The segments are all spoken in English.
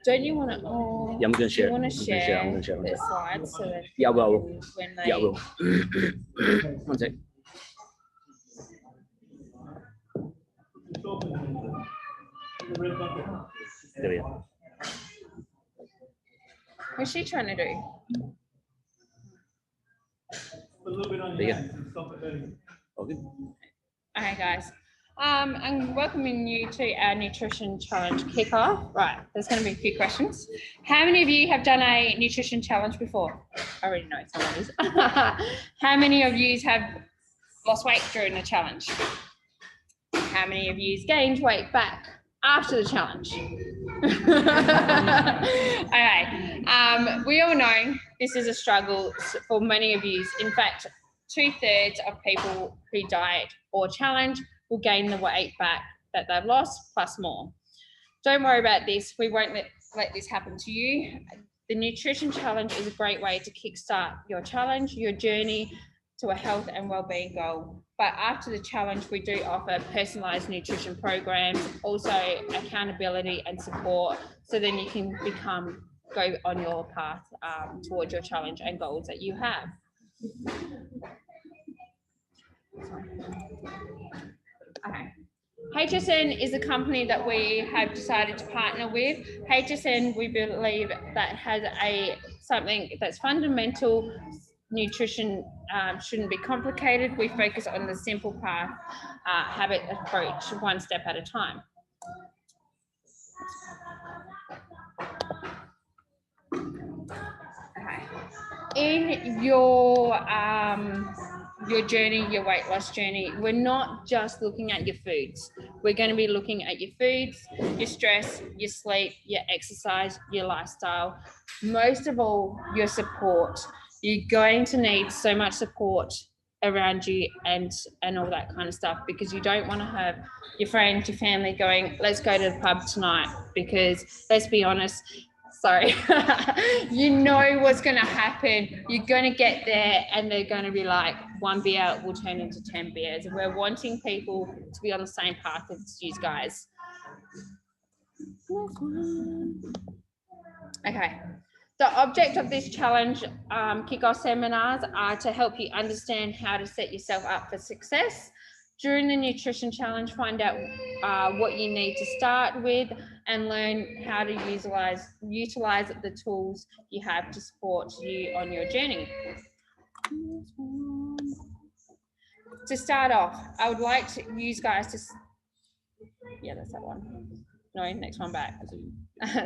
don't you want to? Oh, yeah, I'm going to share. You want to share I'm going to share. the slides so that Yeah, well, when they. yeah, well. One sec. There we go. What's she trying to do? There you go. Okay. Okay, guys. I'm welcoming you to our nutrition challenge kickoff. Right, there's going to be a few questions. How many of you have done a nutrition challenge before? I already know someone is. How many of you have lost weight during the challenge? How many of you gained weight back after the challenge? Okay, we all know this is a struggle for many of you. In fact, 2/3 of people who diet or challenge will gain the weight back that they've lost plus more. Don't worry about this. We won't let this happen to you. The nutrition challenge is a great way to kickstart your challenge, your journey to a health and well-being goal. But after the challenge, we do offer personalized nutrition programs, also accountability and support, so then you can go on your path towards your challenge and goals that you have. Okay. HSN is a company that we have decided to partner with. HSN, we believe that has something that's fundamental. Nutrition shouldn't be complicated. We focus on the simple path, habit approach, one step at a time. Okay. In your journey, your weight loss journey, we're not just looking at your foods. We're going to be looking at your foods, your stress, your sleep, your exercise, your lifestyle, most of all, your support. You're going to need so much support around you and all that kind of stuff, because you don't want to have your friends, your family going, let's go to the pub tonight, because let's be honest, sorry, you know what's going to happen. You're going to get there and they're going to be like, 1 beer will turn into 10 beers. And we're wanting people to be on the same path as you guys. Okay. The object of this challenge kickoff seminars are to help you understand how to set yourself up for success. During the nutrition challenge, find out what you need to start with and learn how to utilize the tools you have to support you on your journey. To start off, I would like to use guys to, yeah, that's that one. No, next one back.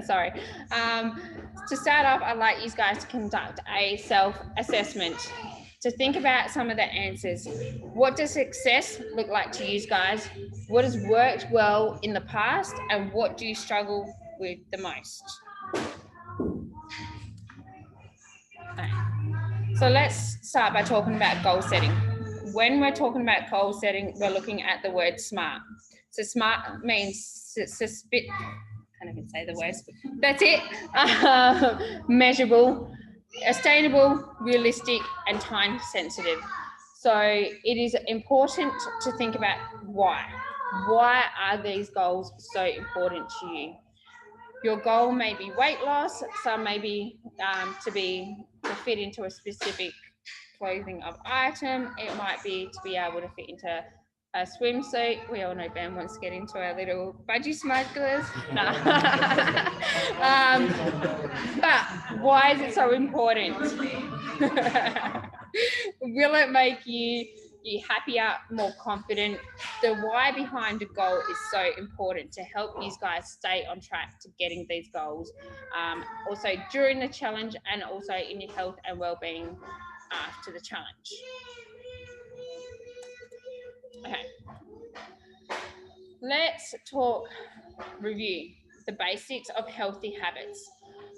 Sorry. To start off, I'd like you guys to conduct a self-assessment, to think about some of the answers. What does success look like to you guys? What has worked well in the past, and what do you struggle with the most? Okay. So let's start by talking about goal setting. When we're talking about goal setting, we're looking at the word SMART. So SMART means can't even say the words. That's it. Measurable, attainable, realistic, and time sensitive. So it is important to think about why. Why are these goals so important to you? Your goal may be weight loss. Some may be to fit into a specific clothing of item. It might be to be able to fit into a swimsuit. We all know Ben wants to get into our little budgie smugglers. No. But why is it so important? Will it make you happier, more confident? The why behind a goal is so important to help you guys stay on track to getting these goals. Also during the challenge, and also in your health and well-being after the challenge. Okay, let's review the basics of healthy habits.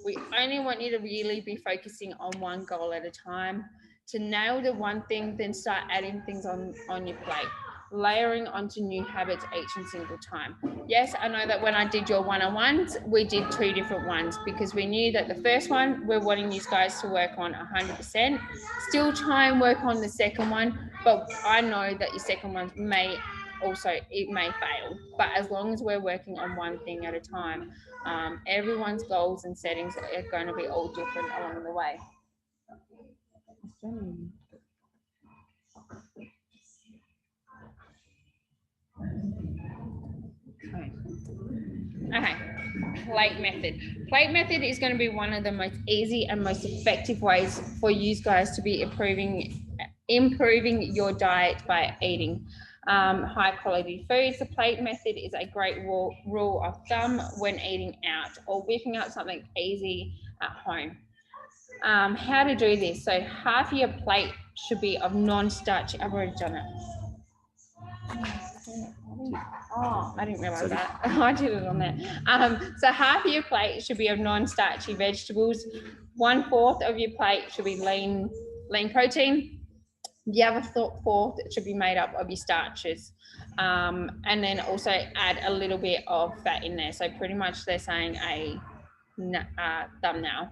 We only want you to really be focusing on one goal at a time. To nail the one thing, then start adding things on your plate, layering onto new habits each and single time. Yes, I know that when I did your one-on-ones, we did 2 different ones, because we knew that the first one, we're wanting you guys to work on 100%. Still try and work on the second one, but I know that your second one may also it may fail. But as long as we're working on one thing at a time, everyone's goals and settings are going to be all different along the way. Okay, plate method. Plate method is going to be one of the most easy and most effective ways for you guys to be improving your diet by eating high quality foods. The plate method is a great rule of thumb when eating out or whipping up something easy at home. How to do this? So half of your plate should be of non-starchy. I've already done it. Oh, I didn't realize that. I did it on there. So half of your plate should be of non-starchy vegetables. 1/4 of your plate should be lean protein. The other fourth should be made up of your starches. And then also add a little bit of fat in there. So pretty much they're saying a thumbnail.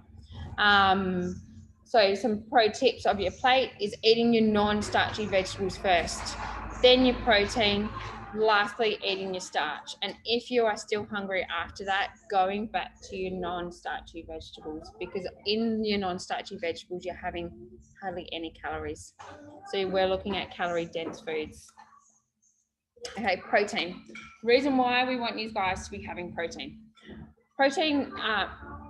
So some pro tips of your plate is eating your non-starchy vegetables first, then your protein, lastly eating your starch. And if you are still hungry after that, going back to your non-starchy vegetables, because in your non-starchy vegetables you're having hardly any calories. So we're looking at calorie dense foods. Okay, protein. Reason why we want you guys to be having protein. Protein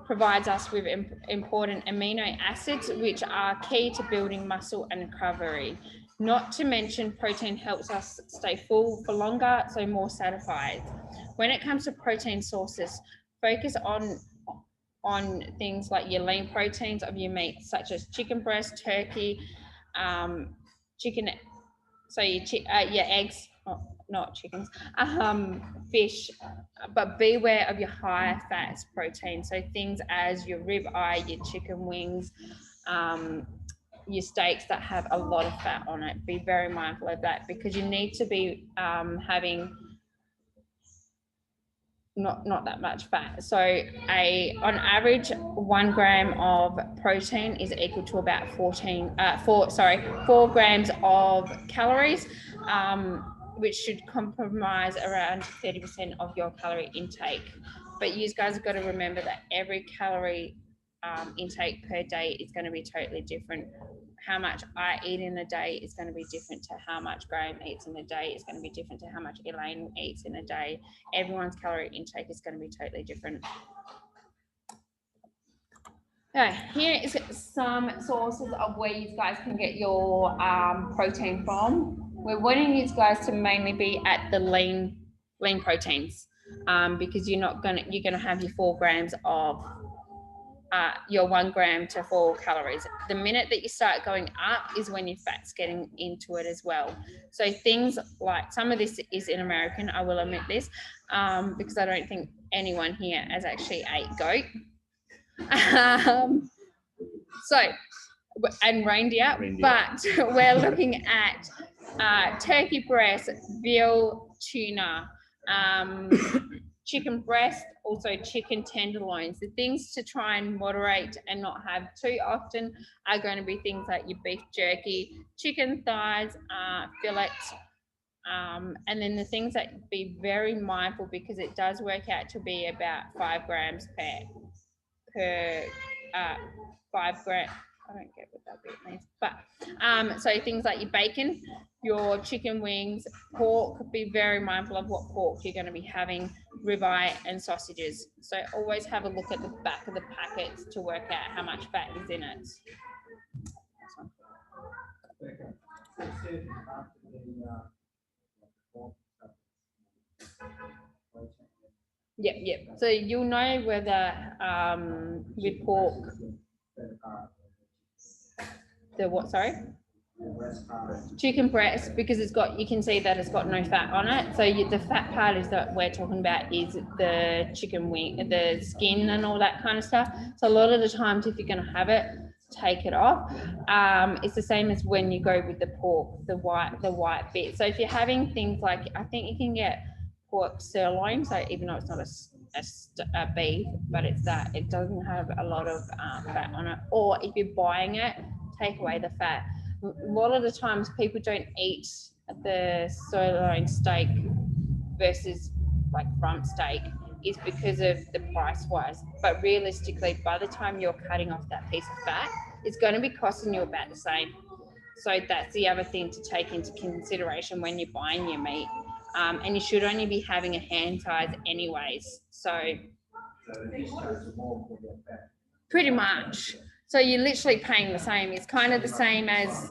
provides us with important amino acids, which are key to building muscle and recovery. Not to mention, protein helps us stay full for longer, so more satisfied. When it comes to protein sources, focus on things like your lean proteins of your meat, such as chicken breast, turkey, chicken. So your eggs. Not chickens, fish, but beware of your high fats protein. So things as your rib eye, your chicken wings, your steaks that have a lot of fat on it. Be very mindful of that, because you need to be having not that much fat. So on average 1 gram of protein is equal to about 4 grams of calories, which should comprise around 30% of your calorie intake. But you guys have got to remember that every calorie intake per day is going to be totally different. How much I eat in a day is going to be different to how much Graham eats in a day. It's going to be different to how much Elaine eats in a day. Everyone's calorie intake is going to be totally different. Okay, here is some sources of where you guys can get your protein from. We're wanting you guys to mainly be at the lean proteins, because you're gonna have your 4 grams of your 1 gram to 4 calories. The minute that you start going up is when your fat's getting into it as well. So things like, some of this is in American, I will admit this, because I don't think anyone here has actually ate goat. And reindeer, but we're looking at turkey breast, veal, tuna, chicken breast, also chicken tenderloins. The things to try and moderate and not have too often are going to be things like your beef jerky, chicken thighs, fillets, and then the things that be very mindful, because it does work out to be about 5 grams per 5 grams. I don't get what that bit means, but so things like your bacon, your chicken wings, pork, be very mindful of what pork you're going to be having, ribeye and sausages. So always have a look at the back of the packets to work out how much fat is in it. Yep. So you'll know whether with pork, the what, sorry? Chicken breast, because it's got, you can see that it's got no fat on it. So the fat part is that we're talking about is the chicken wing, the skin and all that kind of stuff. So a lot of the times if you're going to have it, take it off. It's the same as when you go with the pork, the white bit. So if you're having things like, I think you can get pork sirloin, so even though it's not a beef, but it's that, it doesn't have a lot of fat on it. Or if you're buying it, take away the fat. A lot of the times people don't eat at the sirloin steak versus like rump steak is because of the price wise. But realistically, by the time you're cutting off that piece of fat, it's going to be costing you about the same. So that's the other thing to take into consideration when you're buying your meat. And you should only be having a hand size anyways. So pretty much. So you're literally paying the same. It's kind of the same as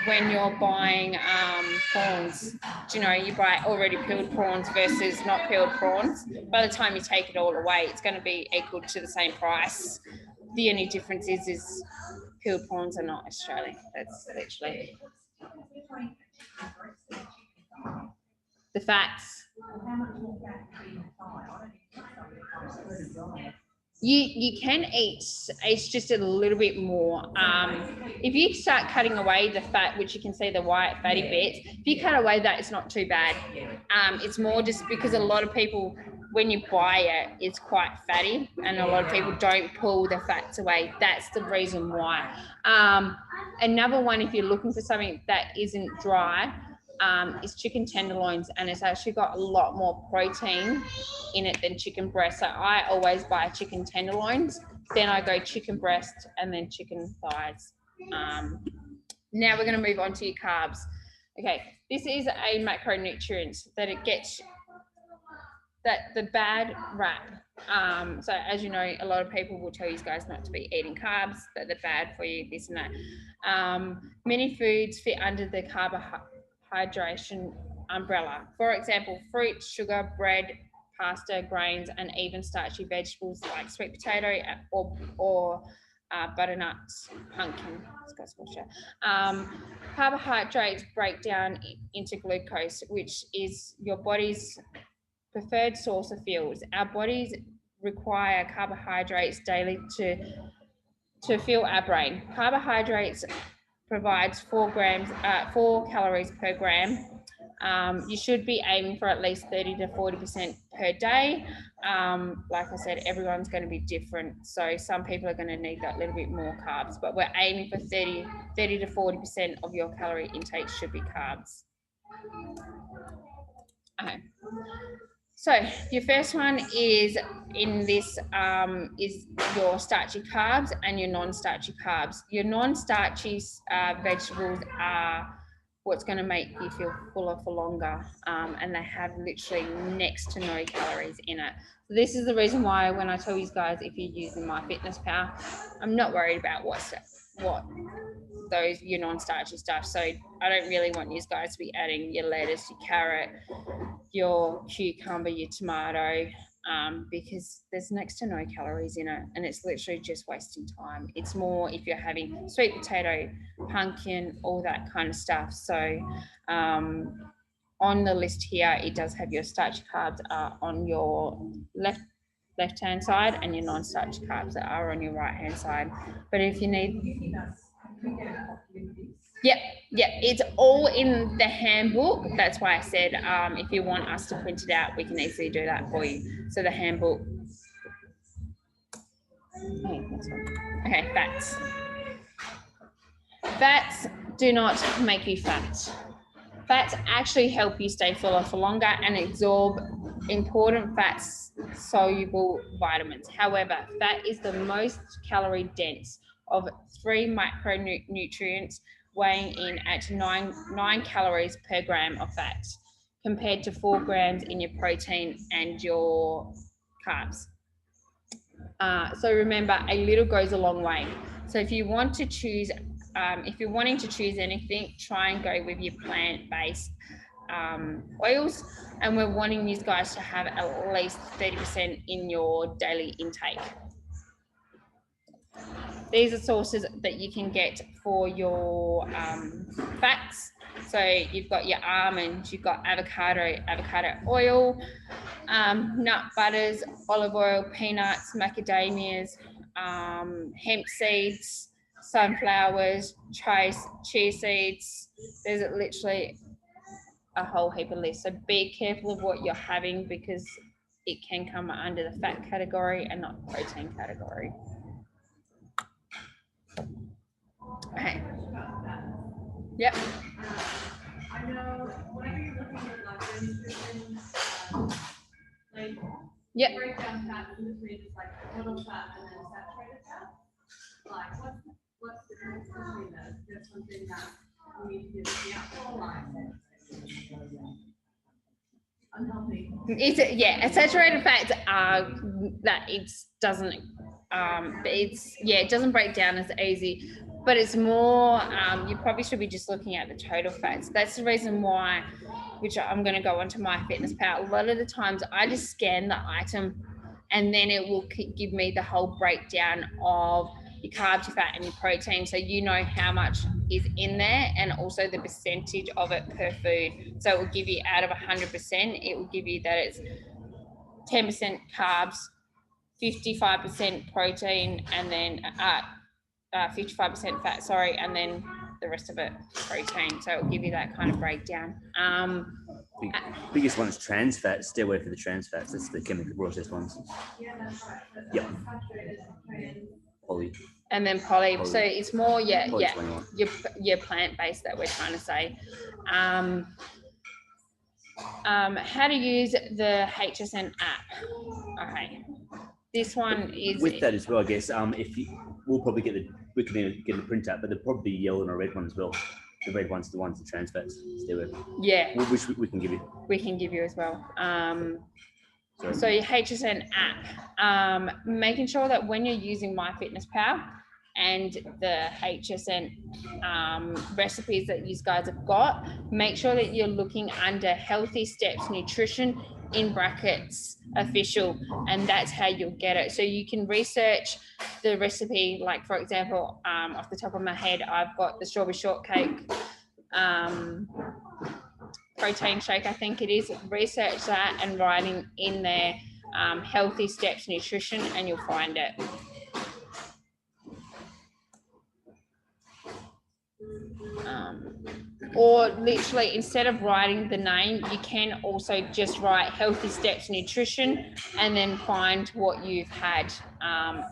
when you're buying prawns. Do you know, you buy already peeled prawns versus not peeled prawns. By the time you take it all away, it's going to be equal to the same price. The only difference is peeled prawns are not Australian. That's literally the fats. You can eat, it's just a little bit more. If you start cutting away the fat, which you can see the white fatty bits, if you cut away that, it's not too bad. It's more just because a lot of people, when you buy it, it's quite fatty, and a lot of people don't pull the fats away. That's the reason why. Another one, if you're looking for something that isn't dry, is chicken tenderloins, and it's actually got a lot more protein in it than chicken breast. So I always buy chicken tenderloins, then I go chicken breast, and then chicken thighs. Now we're going to move on to your carbs. Okay, this is a macronutrient that it gets that the bad rap. So as you know, a lot of people will tell you guys not to be eating carbs, that they're bad for you, this and that. Many foods fit under the carbohydration umbrella. For example, fruit, sugar, bread, pasta, grains, and even starchy vegetables like sweet potato or butternuts, pumpkin, carbohydrates break down into glucose, which is your body's preferred source of fuels. Our bodies require carbohydrates daily to fuel our brain. Carbohydrates provides 4 calories per gram. You should be aiming for at least 30 to 40% per day. Like I said, everyone's going to be different. So some people are going to need that little bit more carbs, but we're aiming for 30 to 40% of your calorie intake should be carbs. Okay. So your first one is in this is your starchy carbs and your non-starchy carbs. Your non-starchy vegetables are what's going to make you feel fuller for longer, and they have literally next to no calories in it. So this is the reason why when I tell you guys, if you're using MyFitnessPal, I'm not worried about what those your non-starchy stuff. So I don't really want you guys to be adding your lettuce, your carrot, your cucumber, your tomato, because there's next to no calories in it, and it's literally just wasting time. It's more if you're having sweet potato, pumpkin, all that kind of stuff. So on the list here, it does have your starchy carbs are on your left-hand side, and your non-starchy carbs that are on your right-hand side. But if you need, yep, it's all in the handbook. That's why I said if you want us to print it out, we can easily do that for you. So the handbook. Okay, fats. Fats do not make you fat. Fats actually help you stay fuller for longer and absorb important fats soluble vitamins. However, fat is the most calorie dense of 3 macronutrients, weighing in at 9 calories per gram of fat, compared to 4 grams in your protein and your carbs. So remember, a little goes a long way. So if you want to choose, if you're wanting to choose anything, try and go with your plant-based oils. And we're wanting you guys to have at least 30% in your daily intake. These are sources that you can get for your fats. So you've got your almonds, you've got avocado oil, nut butters, olive oil, peanuts, macadamias, hemp seeds, sunflowers, chia seeds. There's literally a whole heap of lists. So be careful of what you're having, because it can come under the fat category and not protein category. Okay. Yep. Yep. Breakdown fat between just like total fat and then saturated fat. Like what's the difference between those? There's something that we need to do the outcome like unhealthy. It's a saturated fats are that it doesn't it doesn't break down as easy, but it's more you probably should be just looking at the total fats. That's the reason why, which I'm going to go onto MyFitnessPal. A lot of the times I just scan the item and then it will give me the whole breakdown of your carbs, your fat, and your protein, so you know how much is in there and also the percentage of it per food. So it will give you, out of 100%, it will give you that it's 10% carbs, 55% protein, and then 55% fat, sorry, and then the rest of it protein. So it will give you that kind of breakdown. The biggest one is trans fats. Stay away from the trans fats. That's the chemical processed ones. Yeah, that's right. Yep. Saturated trans. Poly. And then poly. So it's more, Poly 21. your plant-based that we're trying to say. How to use the HSN app. Okay. This one is with that as well, I guess. We'll probably get the print out, but there'll probably be yellow and a red one as well. The red one's the ones, the trans fats. Stay with. Yeah. Which we can give you. We can give you as well. So your HSN app, making sure that when you're using MyFitnessPal and the HSN recipes that you guys have got, make sure that you're looking under Healthy Steps Nutrition in brackets official, and that's how you'll get it. So you can research the recipe, like for example, off the top of my head, I've got the strawberry shortcake protein shake, I think it is. Research that and writing in there Healthy Steps Nutrition, and you'll find it. Or literally, instead of writing the name, you can also just write Healthy Steps Nutrition and then find what you've had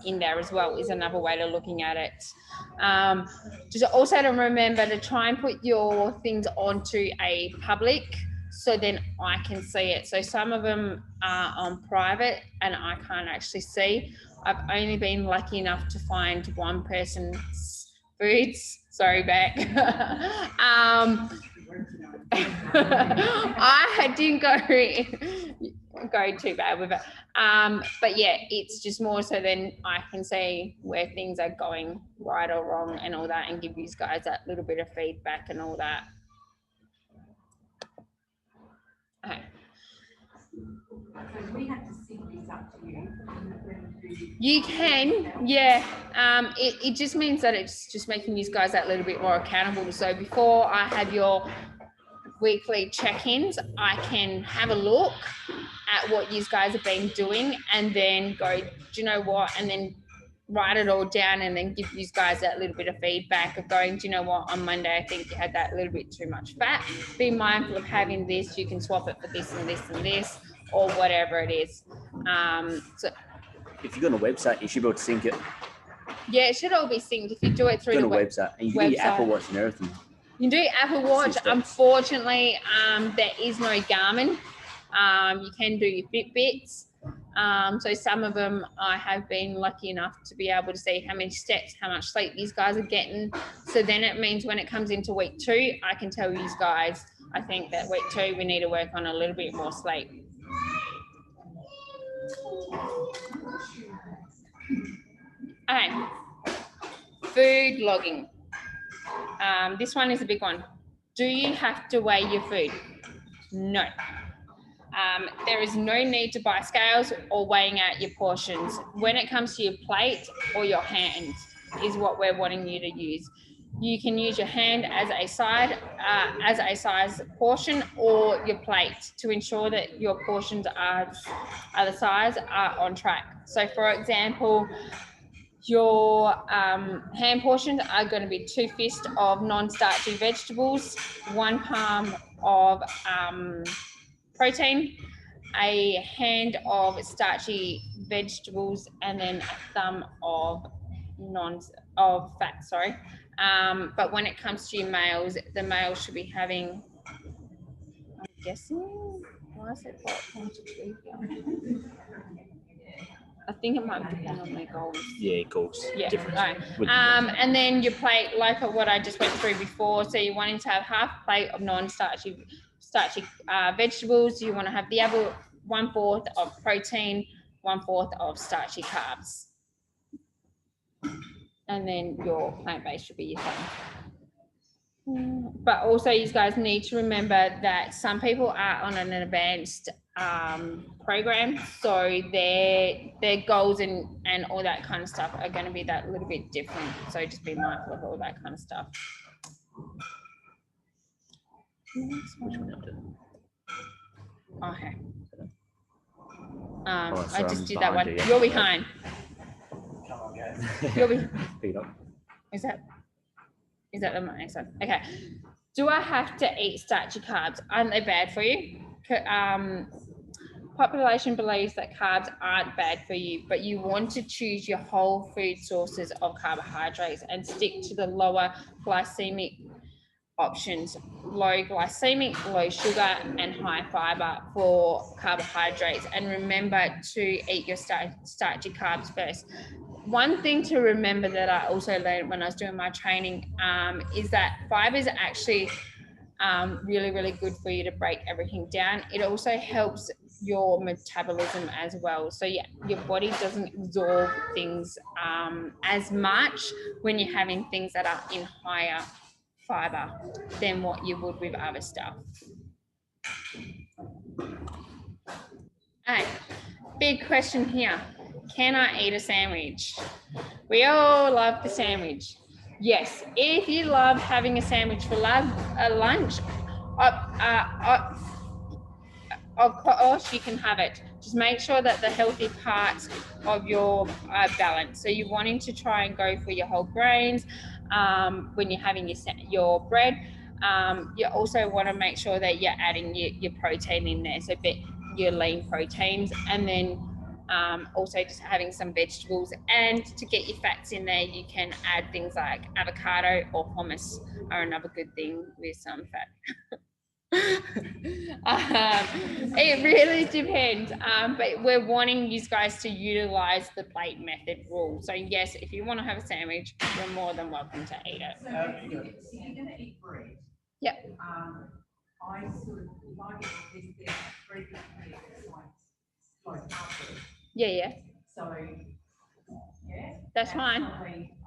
in there as well, is another way of looking at it. Just also to remember to try and put your things onto a public, so then I can see it. So some of them are on private and I can't actually see. I've only been lucky enough to find one person's foods. Sorry, Beck. I didn't go too bad with it. But yeah, it's just more so then I can see where things are going right or wrong and all that, and give you guys that little bit of feedback and all that. Okay. So we have to sync this up to you. You can, yeah. It just means that it's just making you guys that little bit more accountable. So before I have your weekly check-ins, I can have a look at what you guys have been doing and then go, do you know what? And then write it all down and then give you guys that little bit of feedback of going, do you know what? On Monday, I think you had that little bit too much fat. Be mindful of having this. You can swap it for this and this and this, or whatever it is. So if you go on a website, you should be able to sync it. yeah, it should all be synced if you do it through the the website, and you can do your Apple Watch and everything. You can do Apple Watch. Unfortunately, there is no Garmin. You can do your Fitbits. So some of them I have been lucky enough to be able to see how many steps, how much sleep these guys are getting. So then it means when it comes into week 2, I can tell you guys, I think that week 2 we need to work on a little bit more sleep. Okay, food logging. This one is a big one. Do you have to weigh your food? No. There is no need to buy scales or weighing out your portions. When it comes to your plate or your hand is what we're wanting you to use. You can use your hand as a size portion, or your plate, to ensure that your portions are the size are on track. So for example, your hand portions are going to be 2 fists of non-starchy vegetables, 1 palm of protein, a hand of starchy vegetables, and then a thumb of fat, sorry. But when it comes to your males, the males should be having guessing. Why is it got 1 to 2 here? I think it might depend on their goals. Yeah, goals. Yeah, Different. right. With- And then your plate, like what I just went through before. So you're wanting to have half a plate of non-starchy vegetables. You want to have the other 1/4 of protein, 1/4 of starchy carbs. And then your plant-based should be your thing. But also you guys need to remember that some people are on an advanced program, so their goals and all that kind of stuff are going to be that little bit different. So just be mindful of all that kind of stuff. Which one up to? Okay. Oh, I sorry, just I'm did that one. behind you, yeah. You're behind. Come on, guys. You're be Pick it up. Is that the next one? Okay. Do I have to eat starchy carbs? Aren't they bad for you? Population believes that carbs aren't bad for you, but you want to choose your whole food sources of carbohydrates and stick to the lower glycemic options: low glycemic, low sugar, and high fiber for carbohydrates. And remember to eat your starchy carbs first. One thing to remember that I also learned when I was doing my training is that fiber is actually really, really good for you to break everything down. It also helps your metabolism as well. So yeah, your body doesn't absorb things as much when you're having things that are in higher fiber than what you would with other stuff. Hey, big question here. Can I eat a sandwich? We all love the sandwich. Yes, if you love having a sandwich for lunch, of course you can have it. Just make sure that the healthy parts of your balance. So you're wanting to try and go for your whole grains when you're having your bread. You also want to make sure that you're adding your protein in there, so your lean proteins, and then also just having some vegetables. And to get your fats in there, you can add things like avocado or hummus are another good thing with some fat. It really depends, but we're wanting you guys to utilize the plate method rule. So yes, if you want to have a sandwich, you're more than welcome to eat it. So if you're going to eat bread. Yep. I sort of like this bread that's like bread. Yeah. So, yeah. That's fine.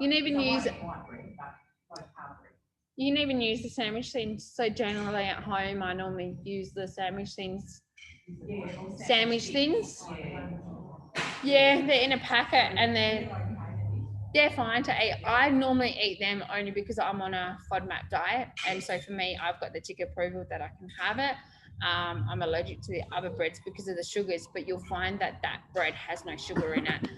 You can even use white bread, but like hard bread. You can even use the sandwich things. So generally at home, I normally use the sandwich things. Yeah, Sandwich thins. Yeah. Yeah, they're in a packet and they're fine to eat. I normally eat them only because I'm on a FODMAP diet, and so for me, I've got the tick approval that I can have it. I'm allergic to the other breads because of the sugars, but you'll find that bread has no sugar in it.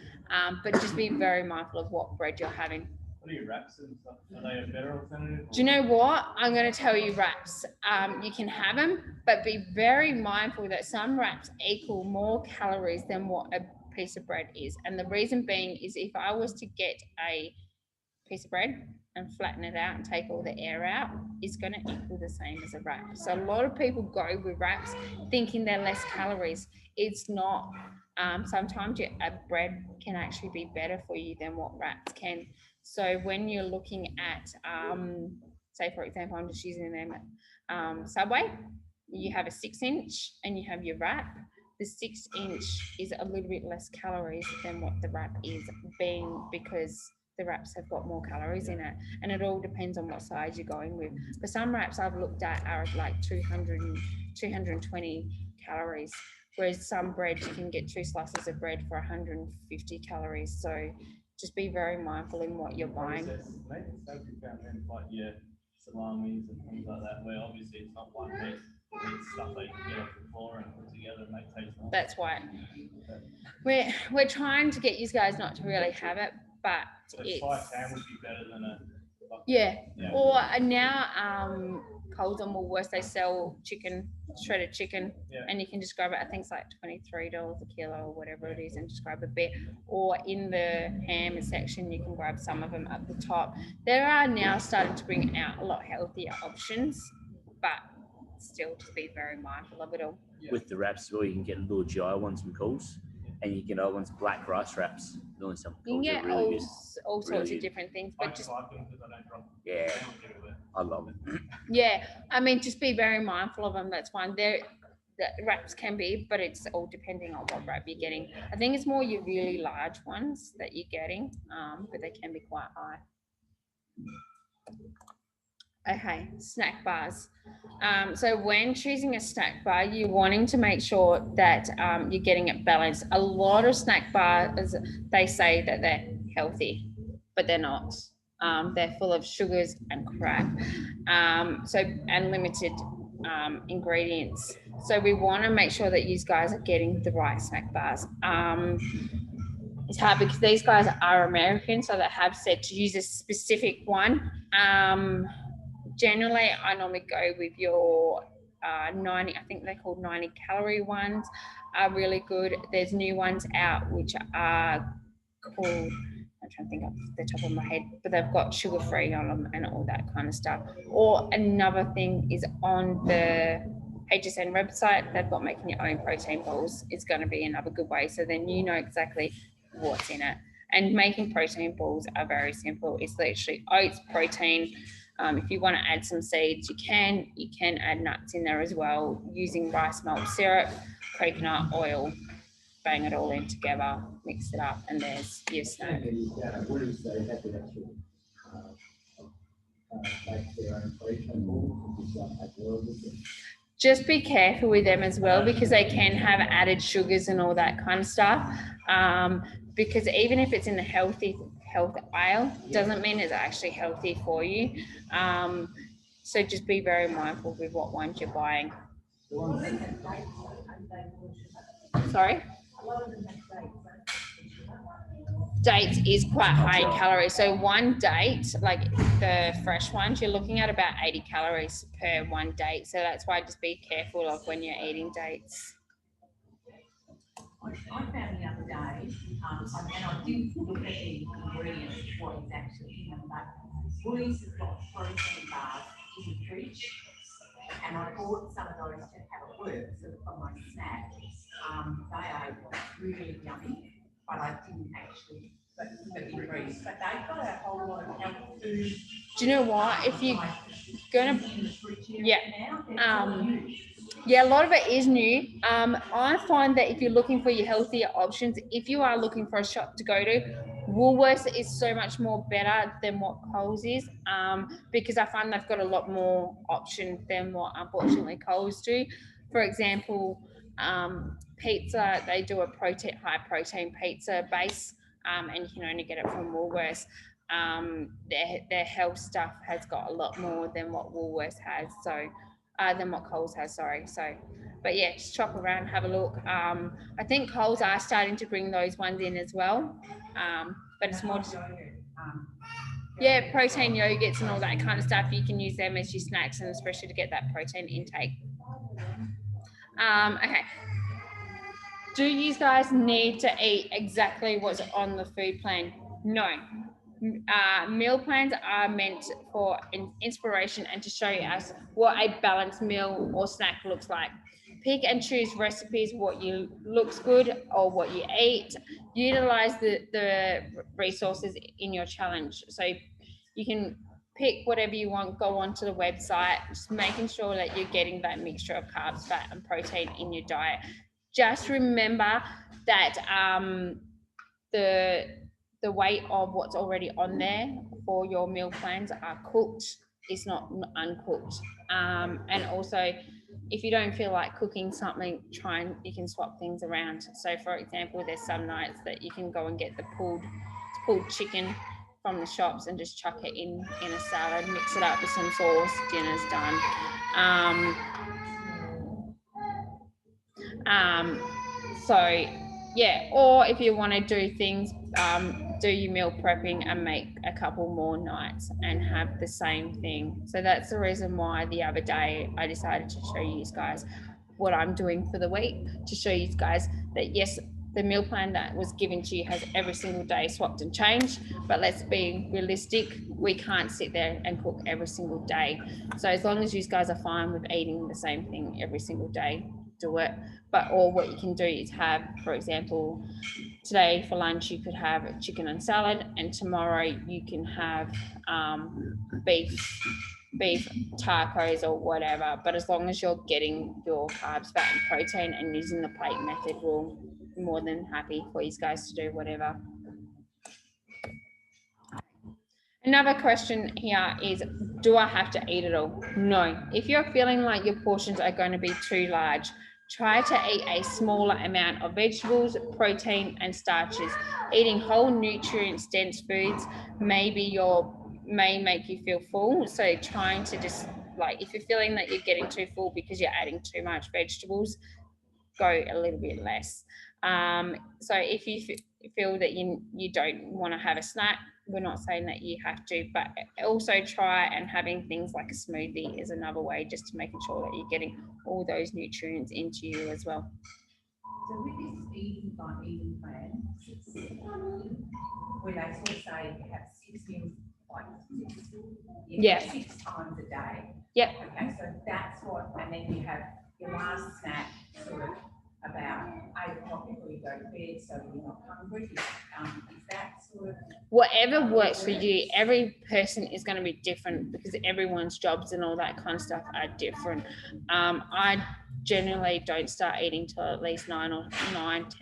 But just be very mindful of what bread you're having. What are your wraps and stuff? Are they a better alternative? Do you know what? I'm going to tell you wraps. You can have them, but be very mindful that some wraps equal more calories than what a piece of bread is. And the reason being is if I was to get a piece of bread and flatten it out and take all the air out, it's going to equal the same as a wrap. So a lot of people go with wraps thinking they're less calories. It's not. Sometimes a bread can actually be better for you than what wraps can. So when you're looking at, say for example, I'm just using them, Subway, you have a 6-inch and you have your wrap. The 6-inch is a little bit less calories than what the wrap is, because the wraps have got more calories in it, and it all depends on what size you're going with. But some wraps I've looked at are like 220 calories, whereas some bread you can get 2 slices of bread for 150 calories. So just be very mindful in what you're buying. Maybe you found them like your salamis and things like that, where obviously it's not one piece, it's stuff that you can get off the floor and put together and make taste nice. That's why we're trying to get you guys not to really have it, but it's like ham would be better than a yeah. Or now Coles and Woolworths, they sell shredded chicken, and you can just grab it. I think it's like $23 a kilo or whatever it is, and just grab a bit. Or in the ham section, you can grab some of them at the top. There are now starting to bring out a lot healthier options, but still just be very mindful of it all. With the wraps as well, you can get little GI ones from Coles, and you can get other ones, black rice wraps. Doing some You can Coles are get really good. all Really sorts of good. different things, I but just like them because I don't drop Yeah, them everywhere. I love it. yeah, I mean, just be very mindful of them. That's fine. The wraps can be, but it's all depending on what wrap you're getting. I think it's more your really large ones that you're getting, but they can be quite high. Okay, snack bars. So when choosing a snack bar, you're wanting to make sure that you're getting it balanced. A lot of snack bars, they say that they're healthy, but they're not. They're full of sugars and crap, and limited ingredients. So we want to make sure that you guys are getting the right snack bars. It's hard because these guys are American, so they have said to use a specific one. Generally, I normally go with your 90, I think they're called 90 calorie ones, are really good. There's new ones out which are called, I'm trying to think off the top of my head, but they've got sugar free on them and all that kind of stuff. Or another thing is on the HSN website, they've got making your own protein balls. It's going to be another good way. So then you know exactly what's in it. And making protein balls are very simple. It's literally oats, protein. If you want to add some seeds, you can add nuts in there as well using rice malt syrup, coconut oil, bang it all in together, mix it up, and there's your snack. Just be careful with them as well because they can have added sugars and all that kind of stuff. Because even if it's in the health aisle, doesn't mean it's actually healthy for you. So just be very mindful with what ones you're buying. Sorry? Dates is quite high in calories. So one date, like the fresh ones, you're looking at about 80 calories per one date. So that's why just be careful of when you're eating dates. I found the other day, and I did look at the ingredients, what is actually in them, but Woolies has got protein bars in the fridge, and I bought some of those to have at work, so for my snack. They are really yummy, but I didn't actually put the ingredients, but they've got a whole lot of health food. Do you know what? If you're gonna, In the fridge yeah, now, yeah, a lot of it is new. I find that if you're looking for your healthier options, if you are looking for a shop to go to, Woolworths is so much more better than what Coles is, because I find they've got a lot more option than what unfortunately Coles do. For example, pizza, they do a high protein pizza base, and you can only get it from Woolworths. Their health stuff has got a lot more than what Woolworths has, so than what Coles has, sorry. So, but yeah, just shop around, have a look. I think Coles are starting to bring those ones in as well, but it's more just, yeah, protein yogurts and all that kind of stuff. You can use them as your snacks, and especially to get that protein intake. Okay. Do you guys need to eat exactly what's on the food plan? No. Meal plans are meant for inspiration and to show us what a balanced meal or snack looks like. Pick and choose recipes, what you looks good or what you eat. Utilize the resources in your challenge. So you can pick whatever you want, go onto the website, just making sure that you're getting that mixture of carbs, fat, and protein in your diet. Just remember that the weight of what's already on there for your meal plans are cooked. It's not uncooked. And also, if you don't feel like cooking something, you can swap things around. So for example, there's some nights that you can go and get the pulled chicken from the shops and just chuck it in a salad, mix it up with some sauce, dinner's done. So yeah, or if you want to do things, do your meal prepping and make a couple more nights and have the same thing. So that's the reason why the other day I decided to show you guys what I'm doing for the week, to show you guys that yes, the meal plan that was given to you has every single day swapped and changed, but let's be realistic, we can't sit there and cook every single day. So as long as you guys are fine with eating the same thing every single day, do it. But or what you can do is have, for example, today for lunch you could have chicken and salad, and tomorrow you can have beef tacos or whatever. But as long as you're getting your carbs, fat and protein and using the plate method, we'll be more than happy for you guys to do whatever. Another question here is, do I have to eat it all? No. If you're feeling like your portions are going to be too large, try to eat a smaller amount of vegetables, protein and starches. Eating whole nutrients dense foods may make you feel full. So trying to just, like, if you're feeling that you're getting too full because you're adding too much vegetables, go a little bit less. So if you feel that you don't want to have a snack, we're not saying that you have to, but also try and having things like a smoothie is another way, just to making sure that you're getting all those nutrients into you as well. So with this eating plan, when they sort of say you have 6 meals, like Yeah. 6 times a day. Yep. Okay, so that's what, and then you have your last snack sort of about 8 o'clock before you go to bed, so you're not hungry. Is that sort of whatever works for you? Every person is going to be different because everyone's jobs and all that kind of stuff are different. I generally don't start eating till at least 10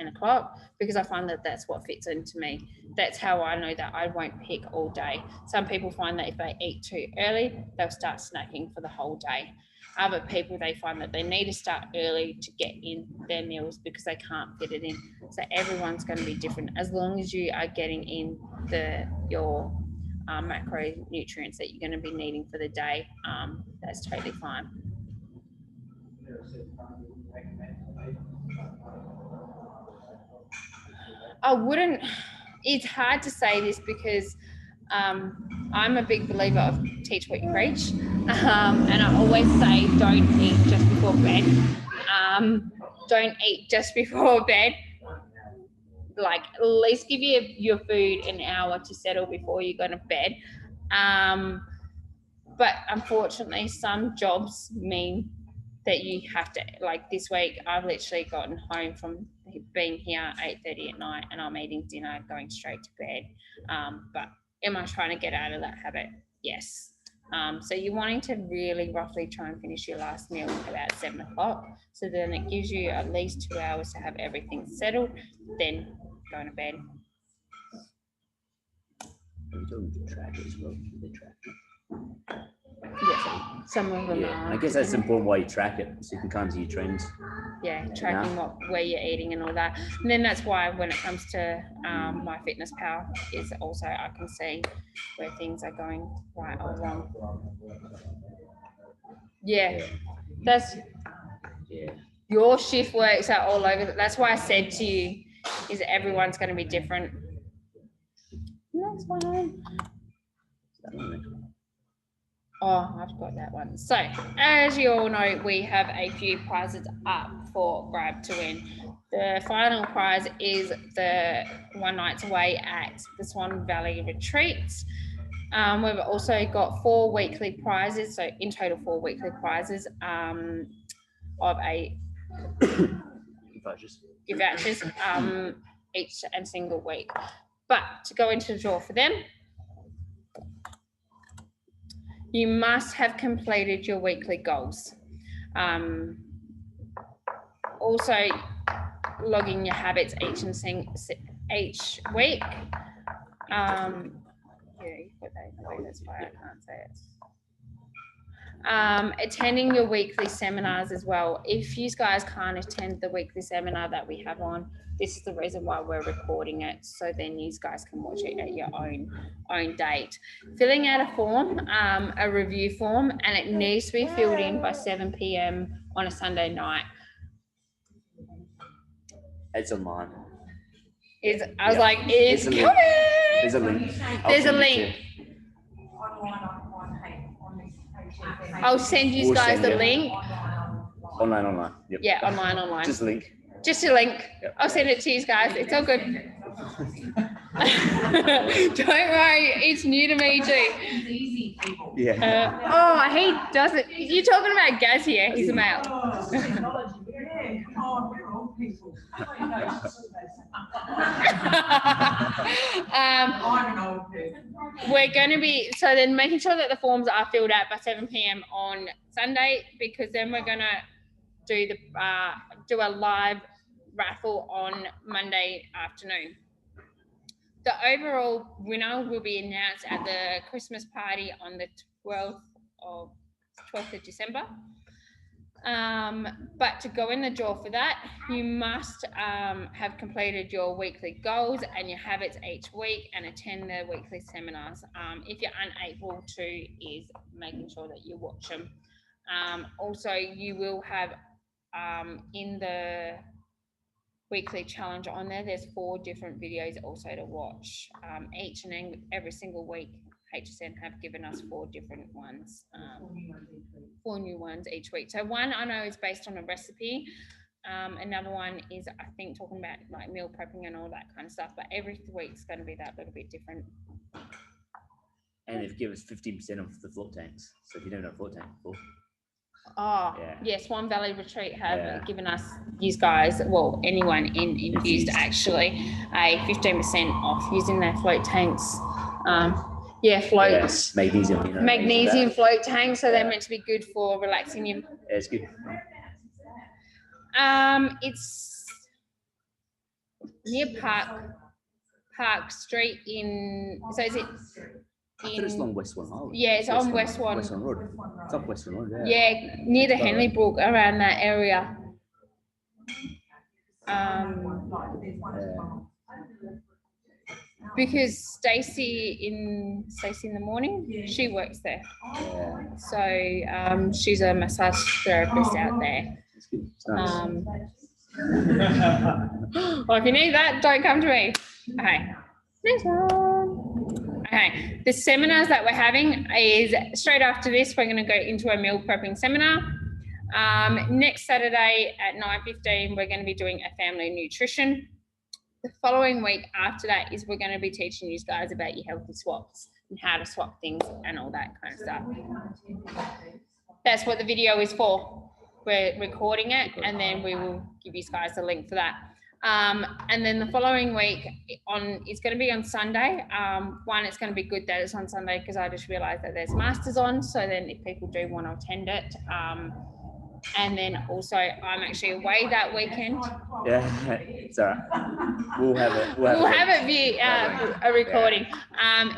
o'clock because I find that that's what fits into me. That's how I know that I won't pick all day. Some people find that if they eat too early, they'll start snacking for the whole day. Other people, they find that they need to start early to get in their meals because they can't fit it in. So everyone's going to be different. As long as you are getting in your macronutrients that you're going to be needing for the day, that's totally fine. I wouldn't, it's hard to say this because I'm a big believer of teach what you preach. And I always say, don't eat just before bed. Don't eat just before bed. Like, at least give your food an hour to settle before you go to bed. But unfortunately, some jobs mean that you have to, like this week, I've literally gotten home from being here 8:30 at night and I'm eating dinner, going straight to bed. But am I trying to get out of that habit? Yes. So you're wanting to really roughly try and finish your last meal about 7 o'clock. So then it gives you at least 2 hours to have everything settled, then go to bed. We don't track it as well. They track it. Yeah, some of them are. I guess that's important why you track it, so you can kind of see your trends. Yeah, tracking where you're eating and all that. And then that's why when it comes to MyFitnessPal, is also I can see where things are going right or wrong. Yeah, that's your shift works out all over. That's why I said to you, is everyone's going to be different. Next one. Oh, I've got that one. So, as you all know, we have a few prizes up for grab to win. The final prize is the 1 night away at the Swan Valley Retreats. We've also got 4 weekly prizes, so in total 4 weekly prizes of a Vouchers. Each and single week. But to go into the draw for them, you must have completed your weekly goals. Also, logging your habits each week. Yeah, you put that in the way, that's why I can't say it. Attending your weekly seminars as well. If you guys can't attend the weekly seminar that we have on, this is the reason why we're recording it, so then you guys can watch it at your own date. Filling out a form, a review form, and it needs to be filled in by 7 p.m. on a Sunday night. It's online. I was like, it's coming. There's a link. There's a link. I'll send you guys the link. Online. Yep. Yeah, online. Just link. Just a link. I'll send it to you guys. It's all good. Don't worry, it's new to me too. It's easy, people. Yeah. Oh, he doesn't. You're talking about Gaz here. He's a male. Oh, technology, yeah. Oh, we're old people. I'm an old person. We're going to be, so then making sure that the forms are filled out by 7 p.m. on Sunday, because then we're going to do a live raffle on Monday afternoon. The overall winner will be announced at the Christmas party on the 12th of December. But to go in the draw for that, you must have completed your weekly goals and your habits each week and attend the weekly seminars. If you're unable to, is making sure that you watch them. Also, you will have in the weekly challenge on there's 4 different videos also to watch. Each and every single week, HSN have given us 4 different ones, 4 new ones each week. So one I know is based on a recipe. Another one is, I think, talking about like meal prepping and all that kind of stuff, but every week's going to be that little bit different. And they've given us 15% off the float tanks. So if you don't know float tank before. Oh, Yeah. yes, Swan Valley Retreat have given us, you guys, well, anyone in Infused actually, a 15% off using their float tanks. Floats. Yeah. Magnesium. You know, magnesium float tanks, so they're meant to be good for relaxing you. Yeah, it's good. It's near Park Street in, so is it? I thought it's along West Swan Highway. Yeah, it's on West Swan. West Swan Road. It's up West Swan Road, Yeah, near the Henley Brook, around that area. Because Stacey in the morning, she works there. Yeah. So she's a massage therapist out there. It's good. It's nice. Well, if you need that, don't come to me. Okay. Next one. Okay. The seminars that we're having is straight after this, we're going to go into a meal prepping seminar. Next Saturday at 9:15, we're going to be doing a family nutrition. The following week after that is we're going to be teaching you guys about your healthy swaps and how to swap things and all that kind of stuff. That's what the video is for. We're recording it and then we will give you guys a link for that. And then the following week it's going to be on Sunday. One, it's going to be good that it's on Sunday because I just realized that there's masters on. So then if people do want to attend it, and then also I'm actually away that weekend. Yeah, it's all right. We'll have a recording.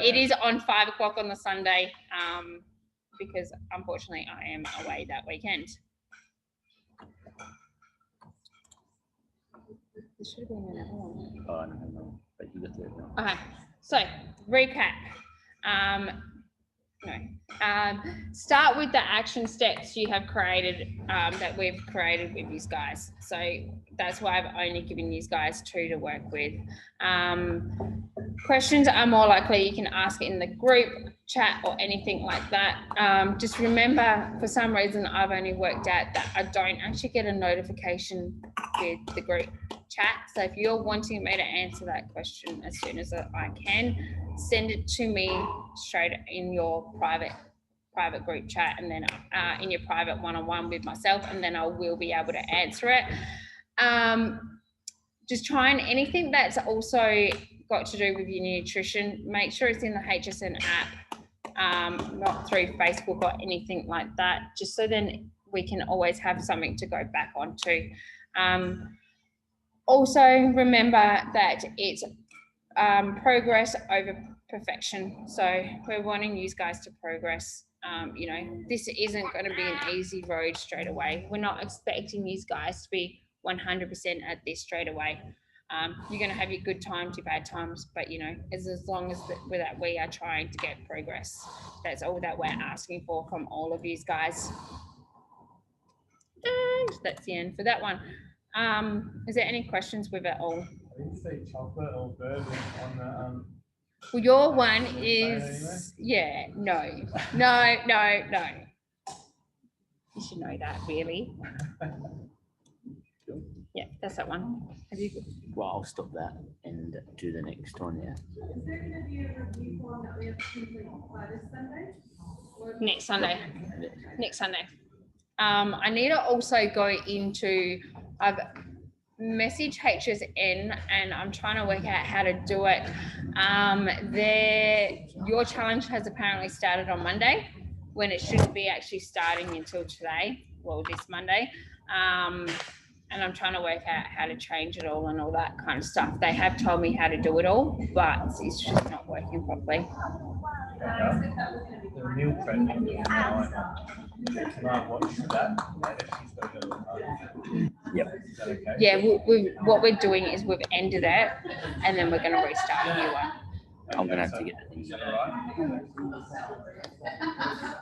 It is on 5 o'clock on the Sunday, because unfortunately I am away that weekend. There should have been another one. Oh, no. But you got to. Okay, so recap. Start with the action steps you have created, that we've created with these guys. So that's why I've only given these guys 2 to work with. Questions are more likely you can ask in the group chat or anything like that. Just remember, for some reason, I've only worked out that I don't actually get a notification with the group chat. So if you're wanting me to answer that question as soon as I can, send it to me straight in your private group chat, and then in your private one-on-one with myself, and then I will be able to answer it. Just try and anything that's also got to do with your nutrition, make sure it's in the HSN app, not through Facebook or anything like that, just so then we can always have something to go back onto. Also remember that it's progress over perfection. So we're wanting you guys to progress. This isn't going to be an easy road straight away. We're not expecting these guys to be 100% at this straight away. You're going to have your good times, your bad times, but as long as that we are trying to get progress. That's all that we're asking for from all of you guys. And that's the end for that one. Is there any questions with it all? I didn't say chocolate or bourbon on the Well, your one is, no. You should know that, really. Yeah, that's that one. Have you? Well, I'll stop that and do the next one. Yeah. Is there gonna be a review form that we have to complete by this Sunday? Or- Next Sunday. Next Sunday. I need to also go into, I've messaged HSN and I'm trying to work out how to do it. Your challenge has apparently started on Monday when it shouldn't be actually starting until today, well, this Monday. And I'm trying to work out how to change it all and all that kind of stuff. They have told me how to do it all, but it's just not working properly. The meal prepping tonight. Can I watch that? She's got to go to the Yep. Is that okay? Yeah, what we're doing is we've ended it and then we're going to restart a new one. I'm gonna have to so- get the thing. Is that all right?